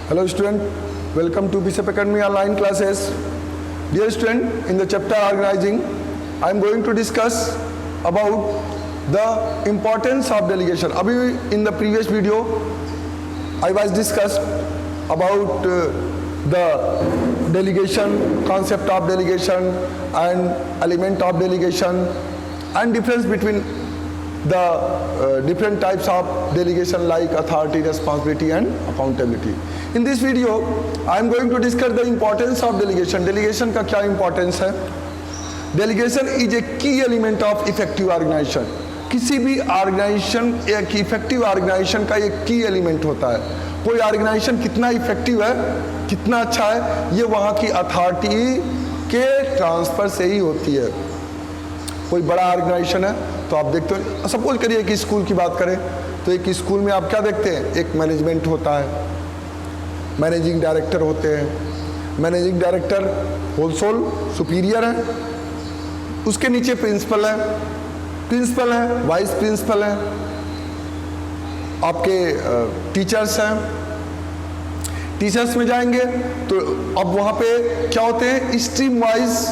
Hello student, welcome to BCEP Academy online classes. Dear student, in the chapter organizing, I am going to discuss about the importance of delegation. Abhi in the previous video, I was discussed about the delegation, concept of delegation and element of delegation and difference between the different types of delegation like authority, responsibility and accountability. In this video, I am going to discuss the importance of delegation. Delegation का क्या importance है? Delegation is a key element of effective organization. किसी भी organisation एक effective organisation का एक की element होता है. कोई ऑर्गेनाइजेशन कितना इफेक्टिव है, कितना अच्छा है, ये वहाँ की अथॉरिटी के ट्रांसफर से ही होती है. कोई बड़ा ऑर्गेनाइजेशन है तो आप देखते हो, सपोज करिए कि स्कूल की बात करें तो एक स्कूल में आप क्या देखते हैं, एक मैनेजमेंट होता है, मैनेजिंग डायरेक्टर होते हैं. मैनेजिंग डायरेक्टर होलसेल सुपीरियर है, उसके नीचे प्रिंसिपल है, वाइस प्रिंसिपल है, आपके टीचर्स हैं. टीचर्स में जाएंगे तो अब वहाँ पे क्या होते हैं, स्ट्रीम वाइज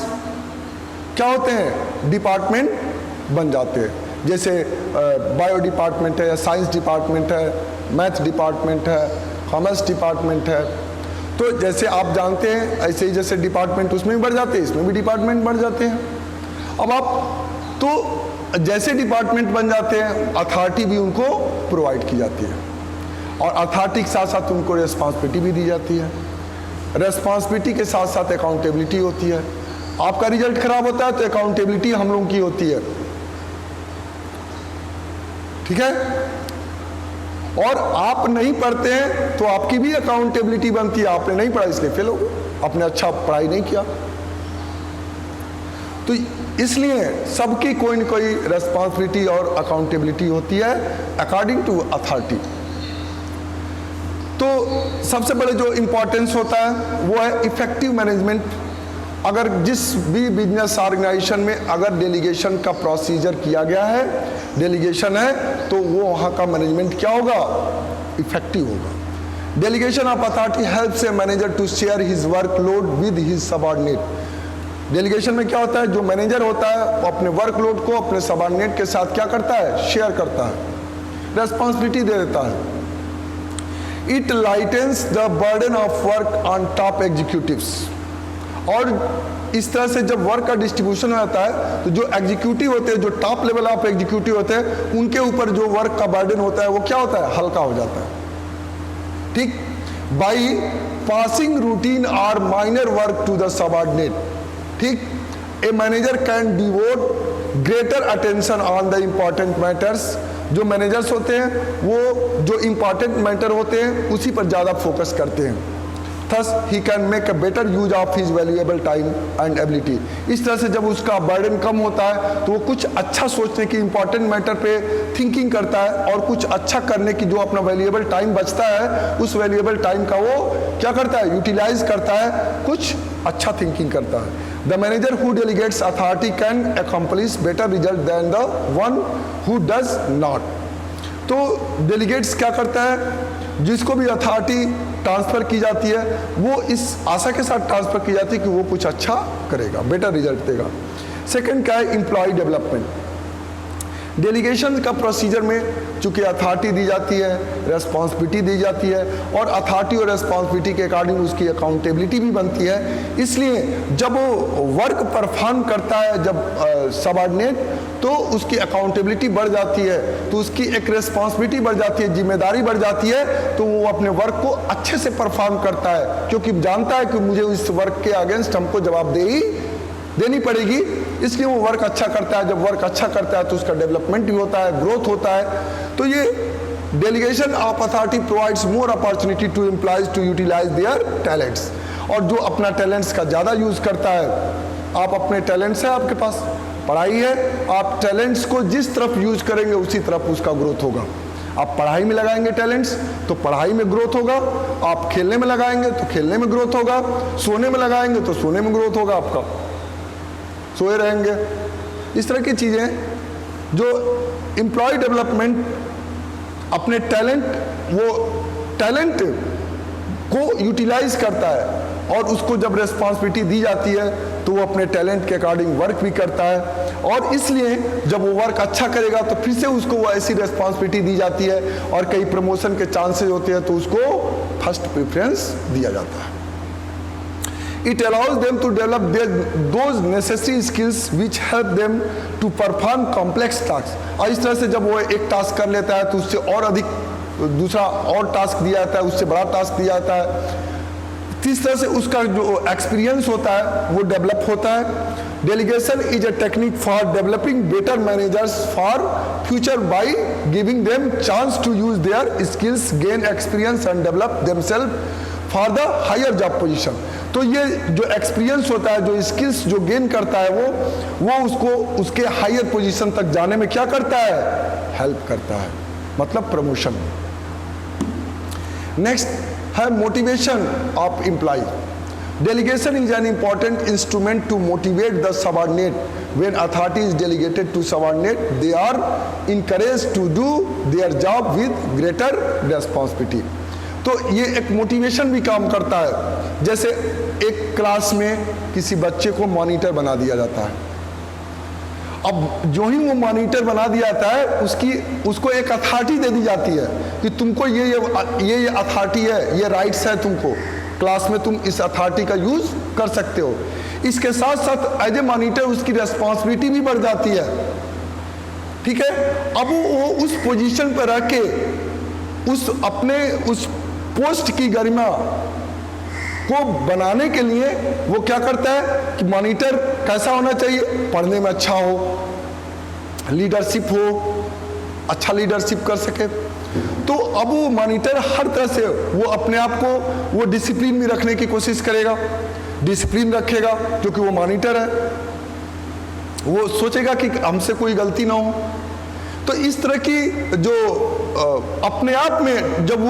क्या होते हैं, डिपार्टमेंट बन जाते हैं. जैसे बायो डिपार्टमेंट है, साइंस डिपार्टमेंट है, मैथ डिपार्टमेंट है, कॉमर्स डिपार्टमेंट है. तो जैसे आप जानते हैं ऐसे ही जैसे डिपार्टमेंट उसमें भी बढ़ जाते हैं, इसमें भी डिपार्टमेंट बढ़ जाते हैं. अब आप तो जैसे डिपार्टमेंट बन जाते हैं अथॉरिटी भी उनको प्रोवाइड की जाती है और अथॉरिटी के साथ साथ उनको रिस्पॉन्सिबिलिटी भी दी जाती है. रिस्पॉन्सिबिलिटी के साथ साथ अकाउंटेबिलिटी होती है. आपका रिजल्ट खराब होता है तो अकाउंटेबिलिटी हम लोगों की होती है, ठीक है. और आप नहीं पढ़ते हैं तो आपकी भी अकाउंटेबिलिटी बनती है. आपने नहीं पढ़ा इसलिए फेल हो गए, आपने अच्छा पढ़ाई नहीं किया. तो इसलिए सबकी कोई न कोई रेस्पॉन्सिबिलिटी और अकाउंटेबिलिटी होती है अकॉर्डिंग टू अथॉरिटी. तो सबसे बड़े जो इंपॉर्टेंस होता है वो है इफेक्टिव मैनेजमेंट. अगर जिस भी बिजनेस ऑर्गेनाइजेशन में अगर डेलीगेशन का प्रोसीजर किया गया है, डेलीगेशन है, तो वो वहाँ का मैनेजमेंट क्या होगा, इफेक्टिव होगा. Delegation of authority helps a manager to share his workload with his subordinate. Delegation में क्या होता है, जो मैनेजर होता है वो अपने वर्कलोड को अपने सबऑर्डिनेट के साथ क्या करता है, शेयर करता है, रेस्पॉन्सिबिलिटी दे देता है. It lightens the burden of work on top executives. और इस तरह से जब वर्क का डिस्ट्रीब्यूशन होता है तो जो एग्जीक्यूटिव होते हैं, जो टॉप लेवल ऑफ एग्जीक्यूटिव होते हैं, उनके ऊपर जो वर्क का बर्डन होता है वो क्या होता है, हल्का हो जाता है. ठीक. बाई पासिंग रूटीन और minor work to the subordinate. ठीक. A manager can devote greater attention on the important matters. जो मैनेजर्स होते हैं वो जो इंपॉर्टेंट मैटर होते हैं उसी पर ज़्यादा फोकस करते हैं. Thus, he can make a better use of his valuable time and ability. इस तरह से जब उसका बर्डन कम होता है तो वो कुछ अच्छा सोचने की, इंपॉर्टेंट मैटर पे थिंकिंग करता है और कुछ अच्छा करने की जो अपना वैल्यूएबल टाइम बचता है उस वैल्यूएबल टाइम का वो क्या करता है, यूटिलाइज करता है, कुछ अच्छा थिंकिंग करता है. The manager who delegates authority can accomplish better result than the one who does not. तो डेलीगेट्स क्या करता है, जिसको भी अथॉरिटी ट्रांसफ़र की जाती है वो इस आशा के साथ ट्रांसफ़र की जाती है कि वो कुछ अच्छा करेगा, बेटर रिजल्ट देगा. सेकंड क्या है, एम्प्लॉय डेवलपमेंट. डेलीगेशन का प्रोसीजर में चूँकि अथॉरिटी दी जाती है, रेस्पॉन्सिबिलिटी दी जाती है और अथॉरिटी और रेस्पॉन्सिबिलिटी के अकॉर्डिंग उसकी अकाउंटेबिलिटी भी बनती है. इसलिए जब वो वर्क परफॉर्म करता है जब सबऑर्डिनेट, तो उसकी अकाउंटेबिलिटी बढ़ जाती है, तो उसकी एक रेस्पॉन्सिबिलिटी बढ़ जाती है, जिम्मेदारी बढ़ जाती है. तो वो अपने वर्क को अच्छे से परफॉर्म करता है क्योंकि जानता है कि मुझे इस वर्क के अगेंस्ट हमको जवाबदेही देनी पड़ेगी, इसलिए वो वर्क अच्छा करता है. जब वर्क अच्छा करता है तो उसका डेवलपमेंट भी होता है, ग्रोथ होता है. तो ये delegation of authority provides more opportunity to employees to utilize their talents. और जो अपना टैलेंट्स का ज़्यादा यूज़ करता है, आप अपने टैलेंट्स है, आपके पास पढ़ाई है, आप टैलेंट्स को जिस तरफ यूज करेंगे उसी तरफ उसका ग्रोथ होगा. आप पढ़ाई में लगाएंगे टैलेंट्स तो पढ़ाई में ग्रोथ होगा, आप खेलने में लगाएंगे तो खेलने में ग्रोथ होगा, सोने में लगाएंगे तो सोने में ग्रोथ होगा, आपका सोए रहेंगे. इस तरह की चीज़ें जो एम्प्लॉय डेवलपमेंट, अपने टैलेंट, वो टैलेंट को यूटिलाइज करता है, और उसको जब रिस्पॉन्सिबिलिटी दी जाती है तो वो अपने टैलेंट के अकॉर्डिंग वर्क भी करता है, और इसलिए जब वो वर्क अच्छा करेगा तो फिर से उसको वो ऐसी रिस्पॉन्सिबिलिटी दी जाती है, और कई प्रमोशन के चांसेस होते हैं तो उसको फर्स्ट प्रेफरेंस दिया जाता है। It allows them to develop those necessary skills which help them to perform complex tasks. और इस तरह से जब वो एक टास्क कर लेता है तो उससे और अधिक दूसरा और टास्क दिया जाता है, उससे बड़ा टास्क दिया जाता है। इस तरह से उसका जो एक्सपीरियंस होता है वो डेवलप होता है। Delegation is a technique for developing better managers for future by giving them chance to use their skills, gain experience and develop themself for the higher job position. तो ये जो एक्सपीरियंस होता है, जो स्किल्स जो gain करता है वो उसको उसके हायर पोजीशन तक जाने में क्या करता है, हेल्प करता है, मतलब प्रमोशन। नेक्स्ट है motivation of employee. Delegation is an important instrument to motivate the subordinate. When authority is delegated to subordinate they are encouraged to do their job with greater responsibility. तो ये एक motivation भी काम करता है। जैसे एक क्लास में किसी बच्चे को मॉनिटर बना दिया जाता है, अब जो ही वो मॉनिटर बना दिया जाता है उसको एक अथॉरिटी दे दी जाती है कि तुमको ये अथॉरिटी है, ये राइट्स है, तुमको क्लास में तुम इस अथॉरिटी का यूज कर सकते हो। इसके साथ साथ एज ए मॉनिटर उसकी रेस्पॉन्सिबिलिटी भी बढ़ जाती है, ठीक है। अब वो उस पोजीशन पर रह के उस पोस्ट की गरिमा को बनाने के लिए वो क्या करता है कि मॉनिटर कैसा होना चाहिए, पढ़ने में अच्छा हो, लीडरशिप हो, अच्छा लीडरशिप कर सके। तो अब वो मॉनिटर हर तरह से वो अपने आप को वो डिसिप्लिन में रखने की कोशिश करेगा, डिसिप्लिन रखेगा क्योंकि वो मॉनिटर है, वो सोचेगा कि हमसे कोई गलती ना हो। तो इस तरह की जो अपने आप में जब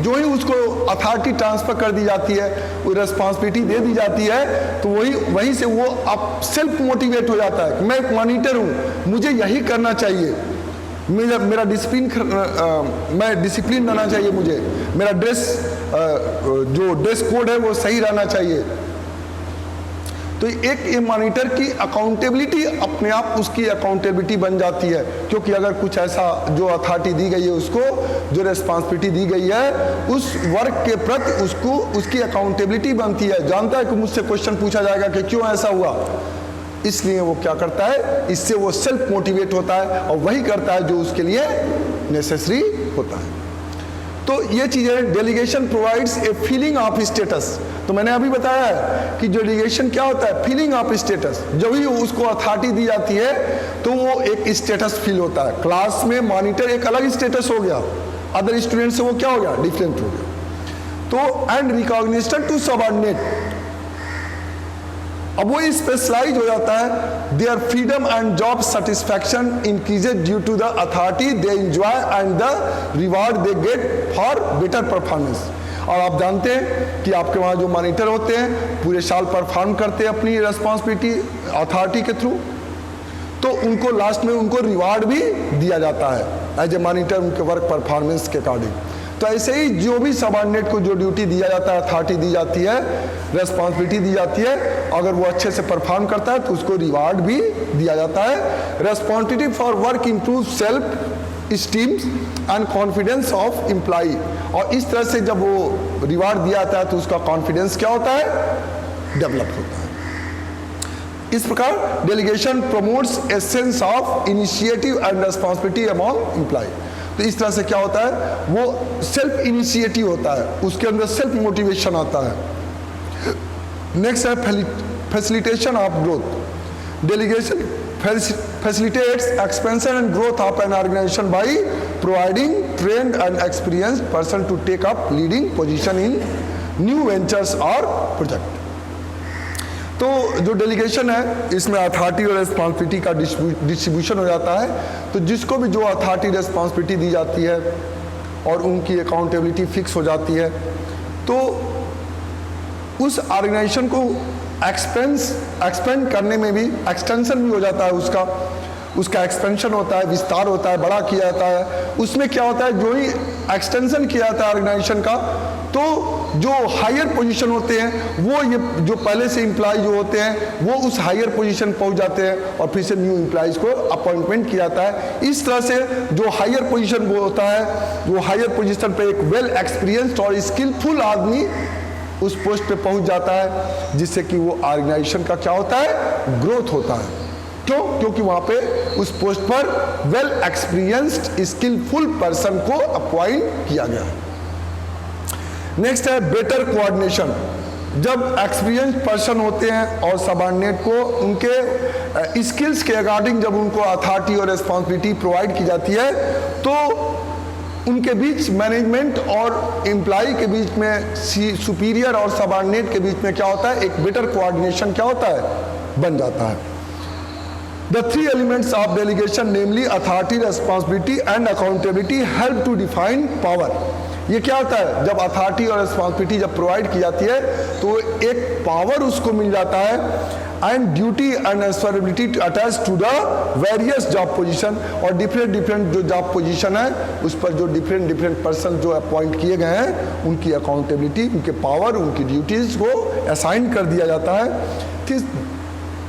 जो ही उसको अथॉरिटी ट्रांसफर कर दी जाती है, वो रिस्पॉन्सिबिलिटी दे दी जाती है, तो वहीं से वो आप सेल्फ मोटिवेट हो जाता है कि मैं एक मॉनिटर हूँ, मुझे यही करना चाहिए, मेरा डिसिप्लिन, मैं डिसिप्लिन रहना चाहिए, मुझे मेरा जो ड्रेस कोड है वो सही रहना चाहिए। तो एक ये मॉनिटर की अकाउंटेबिलिटी अपने आप उसकी अकाउंटेबिलिटी बन जाती है, क्योंकि अगर कुछ ऐसा जो अथॉरिटी दी गई है, उसको जो रिस्पॉन्सिबिलिटी दी गई है, उस वर्क के प्रति उसकी अकाउंटेबिलिटी बनती है। जानता है कि मुझसे क्वेश्चन पूछा जाएगा कि क्यों ऐसा हुआ, इसलिए वो क्या करता है, इससे वो सेल्फ मोटिवेट होता है और वही करता है जो उसके लिए नेसेसरी होता है। तो ये चीज़ें delegation provides a feeling of status. तो मैंने अभी बताया है कि जो डेलीगेशन क्या होता है, फीलिंग ऑफ स्टेटस। जब भी उसको अथॉरिटी दी जाती है तो वो एक स्टेटस फील होता है। क्लास में मॉनिटर एक अलग स्टेटस हो गया, अदर स्टूडेंट से वो क्या हो गया, डिफरेंट हो गया। तो एंड रिकॉग्निशन टू सबऑर्डिनेट, अब वो स्पेशलाइज हो जाता है। Their freedom and job satisfaction increases due to the authority they enjoy and the reward they get for better performance. और आप जानते हैं कि आपके वहाँ जो मॉनिटर होते हैं पूरे साल परफॉर्म करते हैं अपनी रिस्पॉन्सिबिलिटी अथॉरिटी के थ्रू, तो उनको लास्ट में उनको रिवार्ड भी दिया जाता है एज ए मॉनिटर उनके वर्क परफॉर्मेंस के अकॉर्डिंग। तो ऐसे ही जो भी सबऑर्डिनेट को जो ड्यूटी दिया जाता है, अथॉरिटी दी जाती है, रेस्पॉन्सिबिलिटी दी जाती है, अगर वो अच्छे से परफॉर्म करता है तो उसको रिवार्ड भी दिया जाता है। Responsibility for work improve self esteem and confidence of employee. और इस तरह से जब वो रिवार्ड दिया जाता है तो उसका कॉन्फिडेंस क्या होता है, डेवलप होता है। इस प्रकार delegation promotes a sense of initiative and responsibility among employee. तो इस तरह से क्या होता है, वो सेल्फ इनिशिएटिव होता है, उसके अंदर सेल्फ मोटिवेशन आता है। नेक्स्ट है facilitation of growth. Delegation facilitates expansion and growth of an organization by providing trained and experienced person to take up leading position in new ventures or project। तो जो delegation है इसमें authority और responsibility का distribution हो जाता है। तो जिसको भी जो अथॉरिटी रिस्पॉन्सिबिलिटी दी जाती है और उनकी अकाउंटेबिलिटी फिक्स हो जाती है, तो उस ऑर्गेनाइजेशन को एक्सपेंड करने में भी एक्सटेंशन भी हो जाता है, उसका एक्सपेंशन होता है, विस्तार होता है, बड़ा किया जाता है। उसमें क्या होता है, जो ही एक्सटेंशन किया जाता है ऑर्गेनाइजेशन का, तो जो हायर पोजीशन होते हैं वो ये जो पहले से एम्प्लॉय जो होते हैं वो उस हायर पोजीशन पहुंच जाते हैं और फिर से न्यू एम्प्लॉयज को अपॉइंटमेंट किया जाता है। इस तरह से जो हायर पोजीशन वो होता है, वो हायर पोजीशन पे एक वेल एक्सपीरियंस्ड और स्किलफुल आदमी उस पोस्ट पे पहुंच जाता है, जिससे कि वो ऑर्गेनाइजेशन का क्या होता है, ग्रोथ होता है। क्यों? क्योंकि वहां पे उस पोस्ट पर वेल एक्सपीरियंस्ड स्किलफुल पर्सन को अपॉइंट किया गया है। नेक्स्ट है बेटर कोऑर्डिनेशन। जब एक्सपीरियंस पर्सन होते हैं और सबऑर्डिनेट को उनके स्किल्स के अकॉर्डिंग जब उनको अथॉरिटी और रिस्पॉन्सिबिलिटी प्रोवाइड की जाती है, तो उनके बीच मैनेजमेंट और एम्प्लॉय के बीच में, सुपीरियर और सबऑर्डिनेट के बीच में क्या होता है, एक बेटर कोऑर्डिनेशन क्या होता है, बन जाता है। The three elements of delegation, namely authority, responsibility and accountability, help to define power. ये क्या होता है, जब अथॉरिटी और रिस्पॉन्सिबिलिटी जब प्रोवाइड की जाती है तो एक पावर उसको मिल जाता है, and duty and responsibility attach to the various job position. और डिफरेंट जो जॉब पोजीशन है उस पर जो डिफरेंट पर्सन जो अपॉइंट किए गए हैं उनकी अकाउंटेबिलिटी, उनके पावर, उनकी ड्यूटीज को असाइन कर दिया जाता है।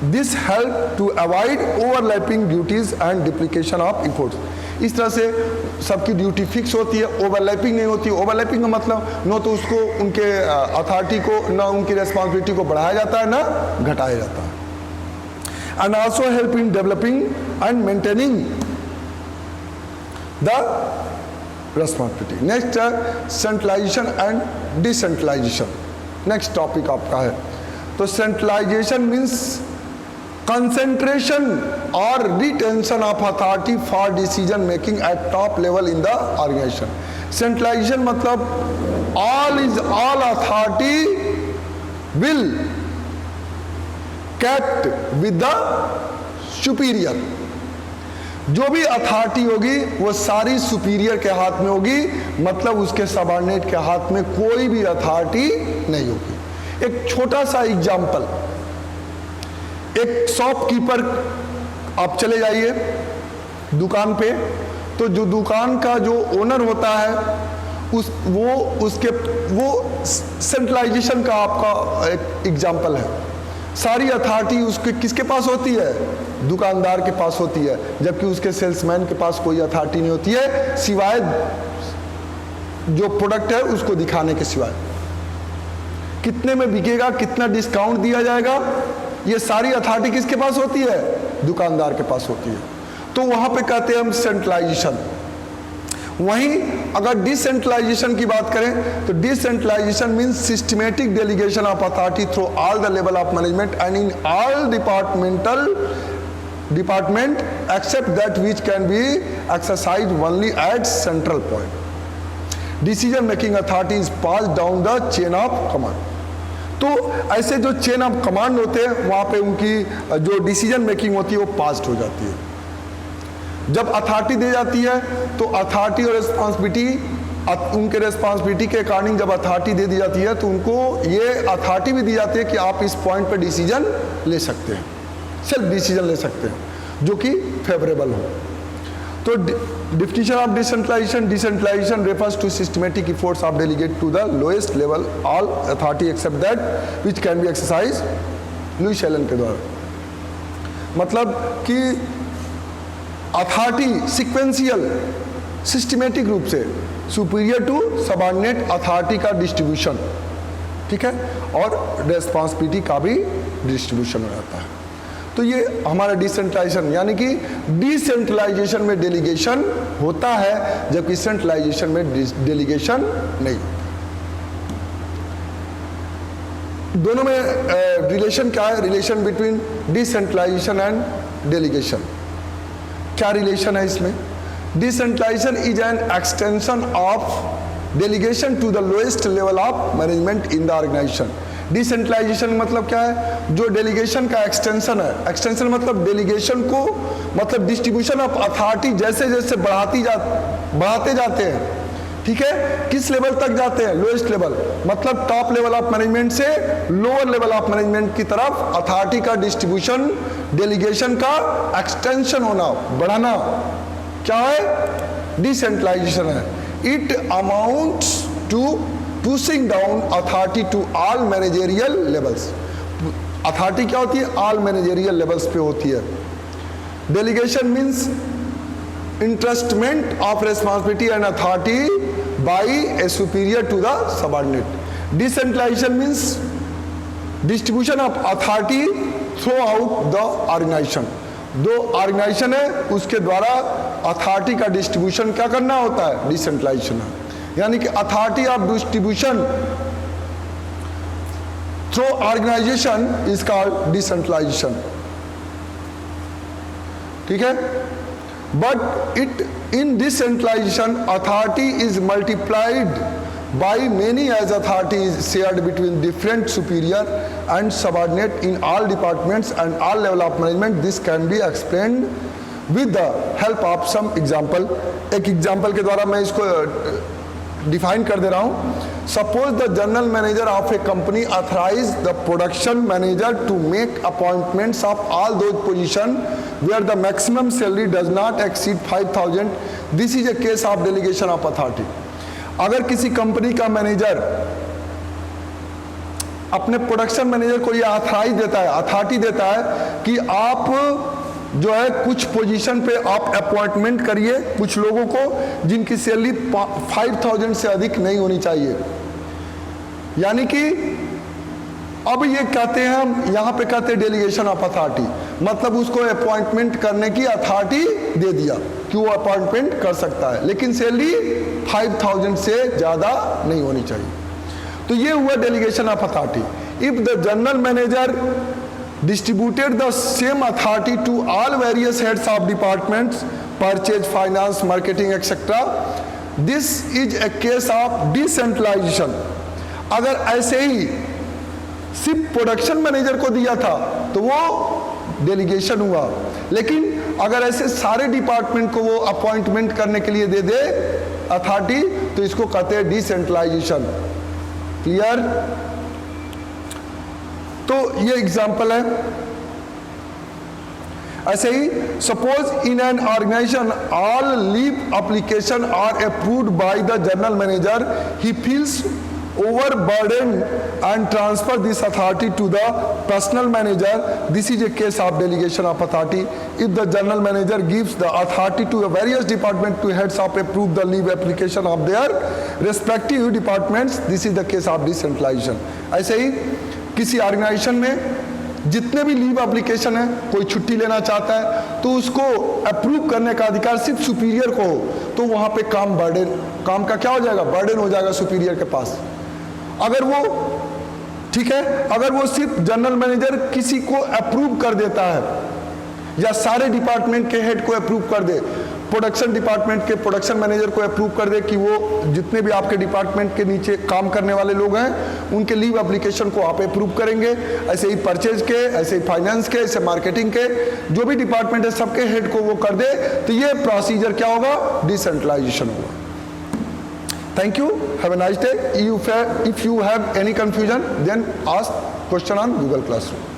This help to avoid overlapping duties and duplication of efforts. इस तरह से सबकी ड्यूटी फिक्स होती है, ओवरलैपिंग नहीं होती। ओवरलैपिंग का मतलब न तो उसको उनके अथॉरिटी को, न उनकी रिस्पॉन्सिबिलिटी को बढ़ाया जाता है, न घटाया जाता है। And also help in developing and maintaining the responsibility. Next है centralisation and decentralisation. Next topic आपका है। तो centralisation means concentration or retention of authority for decision making at top level in the organization. Centralization मतलब all authority will kept with the superior. जो भी authority होगी वो सारी सुपीरियर के हाथ में होगी, मतलब उसके सबऑर्डिनेट के हाथ में कोई भी अथॉरिटी नहीं होगी। एक छोटा सा एग्जाम्पल, एक शॉपकीपर, आप चले जाइए दुकान पे, तो जो दुकान का जो ओनर होता है वो सेंट्रलाइजेशन का आपका एक एग्जाम्पल है। सारी अथॉरिटी उसके किसके पास होती है, दुकानदार के पास होती है, जबकि उसके सेल्समैन के पास कोई अथॉरिटी नहीं होती है, सिवाय जो प्रोडक्ट है उसको दिखाने के सिवाय। कितने में बिकेगा, कितना डिस्काउंट दिया जाएगा, ये सारी अथॉरिटी किसके पास होती है, दुकानदार के पास होती है। तो वहां पे कहते हैं हम सेंट्रलाइजेशन। वहीं अगर डिसेंट्रलाइजेशन की बात करें तो decentralization means systematic delegation of authority through all the level of management and in all department except that which can be exercise only at central point. Decision making authority is pass down the chain of command. तो ऐसे जो chain of command होते हैं वहां पे उनकी जो decision making होती है वो पास्ड हो जाती है। जब अथॉरिटी दे जाती है तो अथॉरिटी और रिस्पॉन्सिबिलिटी, उनके रिस्पॉन्सिबिलिटी के अकॉर्डिंग जब अथॉरिटी दे दी जाती है तो उनको ये अथॉरिटी भी दी जाती है कि आप इस पॉइंट पे डिसीजन ले सकते हैं, सेल्फ डिसीजन ले सकते हैं जो कि फेवरेबल हो। तो definition of decentralization, decentralization refers to systematic efforts of delegate to the lowest level all authority except that which can be exercised Louis Allen के द्वारा। मतलब कि अथॉरिटी सिक्वेंशियल सिस्टमेटिक रूप से सुपीरियर टू सबऑर्डिनेट अथॉरिटी का distribution, ठीक है, और रिस्पॉन्सिबिलिटी का भी डिस्ट्रीब्यूशन हो जाता है। तो ये हमारा डिसेंट्रलाइजेशन, यानी कि डिसेंट्रलाइजेशन में डेलीगेशन होता है जबकि सेंट्रलाइजेशन में डेलीगेशन नहीं होता। दोनों में रिलेशन क्या है, relation between decentralization and delegation. क्या रिलेशन है इसमें? Decentralization is an extension of delegation to the lowest level of management in the organization. Decentralization मतलब क्या है, जो डेलीगेशन का एक्सटेंशन है। एक्सटेंशन मतलब डेलीगेशन को, मतलब डिस्ट्रीब्यूशन ऑफ अथॉरिटी जैसे जैसे बढ़ाते जाते हैं, ठीक है, किस लेवल तक जाते हैं, लोएस्ट लेवल, मतलब टॉप लेवल ऑफ मैनेजमेंट से लोअर लेवल ऑफ मैनेजमेंट की तरफ अथॉरिटी का डिस्ट्रीब्यूशन, डेलीगेशन का एक्सटेंशन होना, बढ़ाना, क्या है, डिसेंट्रलाइजेशन है। It amounts to pushing down authority to all managerial levels. Authority क्या होती है? ऑल मैनेजेरियल लेवल्स पे होती है। Delegation means entrustment of responsibility and authority by a superior to the subordinate. Decentralization means distribution of authority throughout the organization. दो organisation है, उसके द्वारा अथॉरिटी का डिस्ट्रीब्यूशन क्या करना होता है? डिसेंट्रलाइजेशन है। यानी कि authority of distribution through organization is called decentralization. ठीक है? But in decentralization, authority is multiplied by many as authority is shared between different superior and subordinate in all departments and all level of management. This can be explained with the help of some example. एक example के द्वारा मैं इसको define कर दे रहा हूँ। Suppose the general manager of a company authorize the production manager to make appointments of all those position where the maximum salary does not exceed 5,000। This is a case of delegation of authority. अगर किसी company का manager अपने production manager को यह authorise देता है, authority देता है कि आप जो है कुछ पोजीशन पे आप अपॉइंटमेंट करिए कुछ लोगों को जिनकी सैलरी 5,000 से अधिक नहीं होनी चाहिए। यानी कि अब ये कहते हैं, हम यहाँ पे कहते हैं डेलीगेशन ऑफ अथॉरिटी, मतलब उसको अपॉइंटमेंट करने की अथॉरिटी दे दिया कि वो अपॉइंटमेंट कर सकता है, लेकिन सैलरी 5,000 से ज़्यादा नहीं होनी चाहिए। तो ये हुआ delegation of authority. If the general manager distributed the same authority to all various heads of departments, purchase, finance, marketing, etc. This is a case of decentralization. अगर ऐसे ही सिर्फ प्रोडक्शन मैनेजर को दिया था तो वो डेलीगेशन हुआ, लेकिन अगर ऐसे सारे डिपार्टमेंट को वो अपॉइंटमेंट करने के लिए दे दे अथॉरिटी तो इसको कहते हैं डिसेंट्रलाइजेशन। क्लियर? तो ये एग्जाम्पल है। ऐसे ही suppose in an organisation all leave application are approved by the general manager, he feels overburdened and transfer this authority to the personal manager. This is a case of delegation of authority. If the general manager gives the authority to the various department to heads of approve the leave application of their respective departments, this is the case of decentralization. ऐसे ही किसी organisation में जितने भी leave application है, कोई छुट्टी लेना चाहता है तो उसको अप्रूव करने का अधिकार सिर्फ सुपीरियर को हो, तो वहाँ पे काम का क्या हो जाएगा? बर्डन हो जाएगा सुपीरियर के पास। अगर वो ठीक है, अगर वो सिर्फ जनरल मैनेजर किसी को अप्रूव कर देता है या सारे डिपार्टमेंट के हेड को अप्रूव कर दे, प्रोडक्शन डिपार्टमेंट के प्रोडक्शन मैनेजर को अप्रूव कर दे कि वो जितने भी आपके डिपार्टमेंट के नीचे काम करने वाले लोग हैं उनके लीव एप्लीकेशन को आप अप्रूव करेंगे, ऐसे ही परचेज के, ऐसे ही फाइनेंस के, ऐसे मार्केटिंग के, जो भी डिपार्टमेंट है सबके हेड को वो कर दे, तो ये प्रोसीजर क्या होगा? डिसेंट्रलाइजेशन होगा। Thank you. Have a nice day. If you have any confusion, then ask question on Google Classroom.